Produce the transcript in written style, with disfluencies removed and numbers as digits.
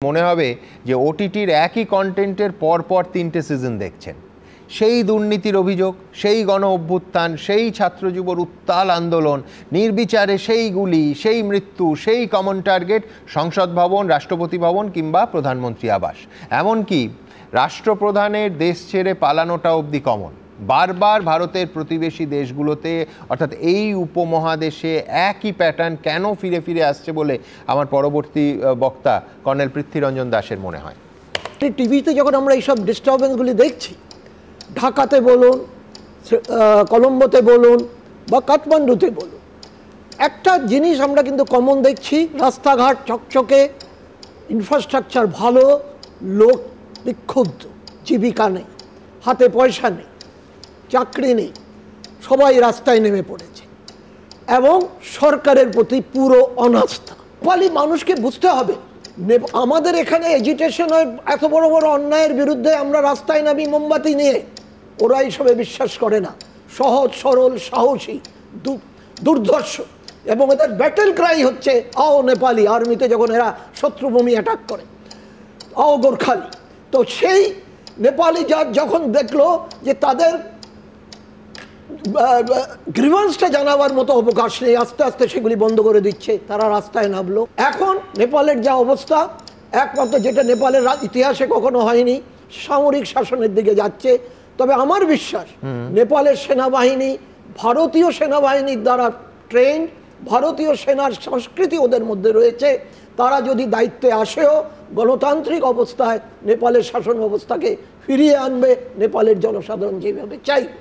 মনে হবে যে ওটিটির একই কন্টেন্টের পরপর ৩টে সিজন দেখছেন। সেই দুর্নীতির অভিযোগ, সেই গণ অভ্যুত্থান, সেই ছাত্রযুবর উত্তাল আন্দোলন, নির্বিচারে সেই গুলি, সেই মৃত্যু, সেই কমন টার্গেট সংসদ ভবন, রাষ্ট্রপতি ভবন কিংবা প্রধানমন্ত্রী আবাস। এমনকি রাষ্ট্রপ্রধানের দেশ ছেড়ে পালানোটা অবধি কমন। বারবার ভারতের প্রতিবেশী দেশগুলোতে অর্থাৎ এই উপমহাদেশে একই প্যাটার্ন কেন ফিরে ফিরে আসছে বলে আমার পরবর্তী বক্তা কর্নেল পৃথ্বীরঞ্জন দাসের মনে হয়। টিভিতে যখন আমরা এইসব ডিস্টারবেন্সগুলি দেখছি, ঢাকাতে বলুন, কলম্বোতে বলুন বা কাঠমান্ডুতে বলুন, একটা জিনিস আমরা কিন্তু কমন দেখছি, রাস্তাঘাট চকচকে, ইনফ্রাস্ট্রাকচার ভালো, লোক বিক্ষুব্ধ, জীবিকা নেই, হাতে পয়সা নেই, চাকরি নেই, সবাই রাস্তায় নেমে পড়েছে এবং সরকারের প্রতি পুরো অনাস্থা। ফলে মানুষকে বুঝতে হবে, আমাদের এখানে এজিটেশন হয় এত বড় বড় অন্যায়ের বিরুদ্ধে, আমরা রাস্তায় নামি মোমবাতি নিয়ে, ওরা এইসবে বিশ্বাস করে না। সহজ সরল, সাহসী, দুর্ধর্ষ, এবং এদের ব্যাটেল ক্রাই হচ্ছে আও নেপালি। আর্মিতে যখন এরা শত্রুভূমি অ্যাটাক করে, আও গোর্খালি। তো সেই নেপালি যখন দেখলো যে তাদের গ্রিভান্সটা জানাবার মতো অবকাশ নেই, আস্তে আস্তে সেগুলি বন্ধ করে দিচ্ছে, তারা রাস্তায় নামলো। এখন নেপালের যা অবস্থা, একমাত্র যেটা নেপালের ইতিহাসে কখনো হয়নি, সামরিক শাসনের দিকে যাচ্ছে। তবে আমার বিশ্বাস নেপালের সেনাবাহিনী ভারতীয় সেনাবাহিনীর দ্বারা ট্রেন, ভারতীয় সেনার সংস্কৃতি ওদের মধ্যে রয়েছে। তারা যদি দায়িত্বে আসেও গণতান্ত্রিক অবস্থায় নেপালের শাসন ব্যবস্থাকে ফিরিয়ে আনবে, নেপালের জনসাধারণ যেভাবে চাইবে।